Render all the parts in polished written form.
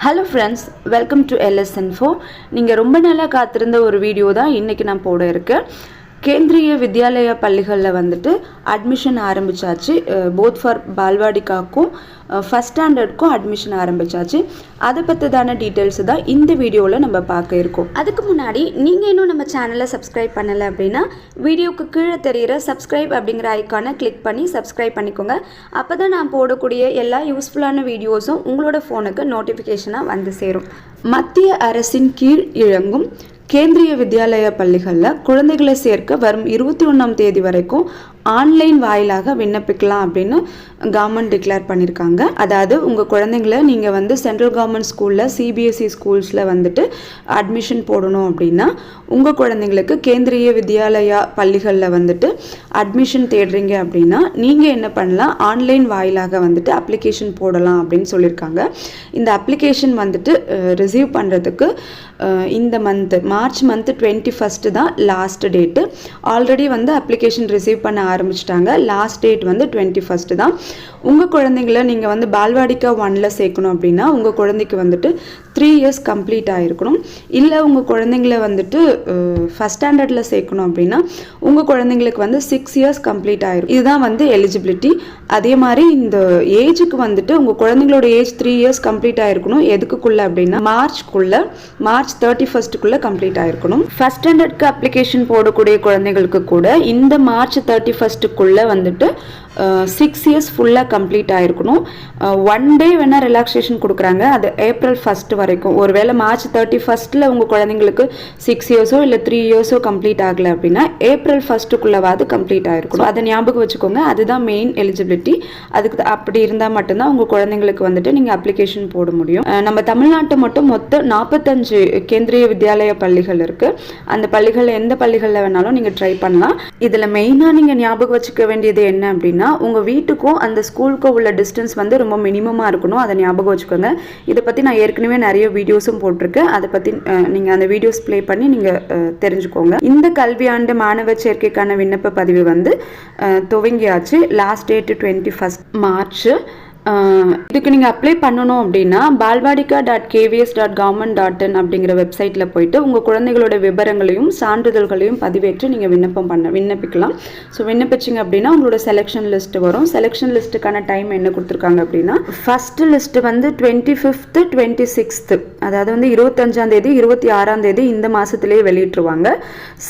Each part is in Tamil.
Hello friends, welcome to LS Info. நீங்கள் ரொம்ப நாளாக காத்திருந்த ஒரு வீடியோ தான் இன்றைக்கி நான் போட இருக்கேன். கேந்திரிய வித்யாலயா பள்ளிகளில் வந்துட்டு அட்மிஷன் ஆரம்பித்தாச்சு. போத் ஃபார் பால்வாடிக்காக்கும் ஃபஸ்ட் ஸ்டாண்டர்டுக்கும் அட்மிஷன் ஆரம்பித்தாச்சு. அதை பற்றிதான டீட்டெயில்ஸு தான் இந்த வீடியோவில் நம்ம பார்க்க இருக்கோம். அதுக்கு முன்னாடி நீங்கள் இன்னும் நம்ம சேனலை சப்ஸ்கிரைப் பண்ணலை அப்படின்னா வீடியோவுக்கு கீழே தெரிகிற சப்ஸ்கிரைப் அப்படிங்கிற ஐக்கானை கிளிக் பண்ணி சப்ஸ்கிரைப் பண்ணிக்கோங்க. அப்போ தான் நான் போடக்கூடிய எல்லா யூஸ்ஃபுல்லான வீடியோஸும் உங்களோட ஃபோனுக்கு நோட்டிஃபிகேஷனாக வந்து சேரும். மத்திய அரசின் கீழ் இயங்கும் கேந்திரிய வித்யாலயா பள்ளிகளில் குழந்தைகளை சேர்க்க வரும் 21ஆம் தேதி வரைக்கும் ஆன்லைன் வாயிலாக விண்ணப்பிக்கலாம் அப்படின்னு கவர்மெண்ட் டிக்ளேர் பண்ணியிருக்காங்க. அதாவது உங்கள் குழந்தைங்களை நீங்கள் வந்து சென்ட்ரல் கவர்மெண்ட் ஸ்கூலில் CBSE ஸ்கூல்ஸில் வந்துட்டு அட்மிஷன் போடணும் அப்படின்னா உங்கள் குழந்தைங்களுக்கு கேந்திரிய வித்யாலயா பள்ளிகளில் வந்துட்டு அட்மிஷன் தேடுறீங்க அப்படின்னா நீங்கள் என்ன பண்ணலாம், ஆன்லைன் வாயிலாக வந்துட்டு அப்ளிகேஷன் போடலாம் அப்படின்னு சொல்லியிருக்காங்க. இந்த அப்ளிகேஷன் வந்துட்டு ரிசீவ் பண்ணுறதுக்கு இந்த மார்ச் மந்த் 21 தான் லாஸ்ட் டேட்டு. ஆல்ரெடி வந்து அப்ளிகேஷன் ரிசீவ் பண்ண ஆரம்பிச்சிட்டாங்க. லாஸ்ட் டேட் வந்து 21 தான். உங்கள் குழந்தைங்கள நீங்கள் வந்து பால்வாடிக்கா 1ல் சேர்க்கணும் அப்படின்னா உங்கள் குழந்தைக்கு வந்துட்டு 3 இயர்ஸ் கம்ப்ளீட் ஆகிருக்கணும். இல்லை உங்கள் குழந்தைங்கள வந்துட்டு ஃபஸ்ட் ஸ்டாண்டர்டில் சேர்க்கணும் அப்படின்னா உங்கள் குழந்தைங்களுக்கு வந்து 6 இயர்ஸ் கம்ப்ளீட் ஆகிருக்கும். இதுதான் வந்து எலிஜிபிலிட்டி. அதே மாதிரி இந்த ஏஜுக்கு வந்துட்டு உங்கள் குழந்தைங்களோட ஏஜ் 3 இயர்ஸ் கம்ப்ளீட் ஆகிருக்கணும். எதுக்குள்ளே அப்படின்னா மார்ச் 31க்குள்ளே கம்ப்ளீட் ஆகிருக்கணும். ஃபஸ்ட் ஸ்டாண்டர்டுக்கு அப்ளிகேஷன் போடக்கூடிய குழந்தைங்களுக்கு கூட இந்த மார்ச் 31க்குள்ளே வந்துட்டு 6 இயர்ஸ் ஃபுல்லாக கம்ப்ளீட் ஆகிருக்கணும். 1 டே வேணால் ரிலாக்ஸேஷன் கொடுக்குறாங்க, அது ஏப்ரல் 1 வரைக்கும். ஒருவேளை மார்ச் 31 உங்கள் குழந்தைங்களுக்கு 6 இயர்ஸோ இல்லை 3 இயர்ஸோ கம்ப்ளீட் ஆகலை அப்படின்னா ஏப்ரல் 1க்குள்ளவாது கம்ப்ளீட் ஆகிருக்கணும். அதை ஞாபகம் வச்சுக்கோங்க. அதுதான் மெயின் எலிஜிபிலிட்டி. அதுக்கு அப்படி இருந்தால் மட்டும்தான் உங்கள் குழந்தைங்களுக்கு வந்துட்டு நீங்கள் அப்ளிகேஷன் போட முடியும். நம்ம தமிழ்நாட்டை மட்டும் மொத்தம் 45 கேந்திரிய வித்யாலயா பள்ளிகள் இருக்குது. அந்த பள்ளிகளில் எந்த பள்ளிகளில் வேணாலும் நீங்கள் ட்ரை பண்ணலாம். இதில் மெயினாக நீங்கள் ஞாபகம் வச்சுக்க வேண்டியது என்ன அப்படின்னா உங்கள் வீட்டுக்கும் அந்த ஸ்கூலுக்கும் உள்ள டிஸ்டன்ஸ் வந்து ரொம்ப மினிமமாக இருக்கணும். அதை ஞாபகம் வச்சுக்கோங்க. இதை பற்றி நான் ஏற்கனவே நிறைய வீடியோஸும் போட்டிருக்கேன். அதை பற்றி நீங்கள் அந்த வீடியோஸ் ப்ளே பண்ணி நீங்கள் தெரிஞ்சுக்கோங்க. இந்த கல்வியாண்டு மாணவர் சேர்க்கைக்கான விண்ணப்ப பதிவு வந்து துவங்கியாச்சு. Last date 21 March. இதுக்கு நீங்கள் அப்ளை பண்ணணும் அப்படின்னா balvadika.kvs.government.in அப்படிங்கிற வெப்சைட்டில் போயிட்டு உங்கள் குழந்தைகளோட விவரங்களையும் சான்றிதழ்களையும் பதிவேற்று நீங்கள் விண்ணப்பிக்கலாம். ஸோ விண்ணப்பிச்சிங்க அப்படின்னா உங்களோட செலெக்ஷன் லிஸ்ட் வரும். செலெக்ஷன் லிஸ்ட்டுக்கான டைம் என்ன கொடுத்துருக்காங்க அப்படின்னா ஃபர்ஸ்ட் லிஸ்ட்டு வந்து 25th 26th, அதாவது வந்து 25ஆம் தேதி 26ஆம் தேதி இந்த மாதத்துலேயே வெளியிட்டுருவாங்க.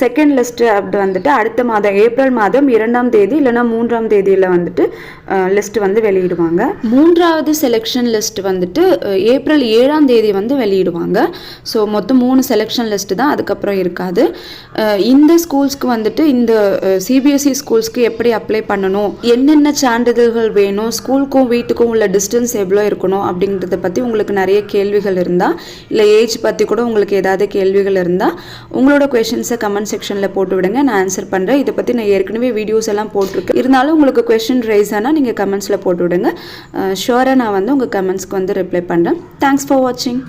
செகண்ட் லிஸ்ட்டு அப்படி வந்துட்டு அடுத்த மாதம் ஏப்ரல் மாதம் 2ஆம் தேதி இல்லைனா 3ஆம் தேதியில் வந்துட்டு லிஸ்ட்டு வந்து வெளியிடுவாங்க. 3வது செலெக்ஷன் லிஸ்ட் வந்துட்டு ஏப்ரல் 7ஆம் தேதி வந்து வெளியிடுவாங்க. ஸோ மொத்தம் 3 செலெக்ஷன் லிஸ்ட்டு தான், அதுக்கப்புறம் இருக்காது. இந்த ஸ்கூல்ஸ்க்கு வந்துட்டு இந்த CBSE ஸ்கூல்ஸ்க்கு எப்படி அப்ளை பண்ணணும், என்னென்ன சான்றிதழ்கள் வேணும், ஸ்கூலுக்கும் வீட்டுக்கும் உள்ள டிஸ்டன்ஸ் எவ்வளோ இருக்கணும் அப்படிங்கிறத பற்றி உங்களுக்கு நிறைய கேள்விகள் இருந்தால், இல்லை ஏஜ் பற்றி கூட உங்களுக்கு ஏதாவது கேள்விகள் இருந்தால் உங்களோட கொஷின்ஸை கமெண்ட் செக்ஷனில் போட்டு விடுங்க, நான் ஆன்சர் பண்ணுறேன். இதை பற்றி நான் ஏற்கனவே வீடியோஸ் எல்லாம் போட்டிருக்கேன். இருந்தாலும் உங்களுக்கு கொஷின் ரைஸ் ஆனால் நீங்கள் கமெண்ட்ஸில் போட்டு விடுங்க. ஷுவராக நான் வந்து உங்கள் கமெண்ட்ஸ்க்கு வந்து ரிப்ளை பண்ணுறேன். தேங்க்ஸ் ஃபார் வாட்சிங்.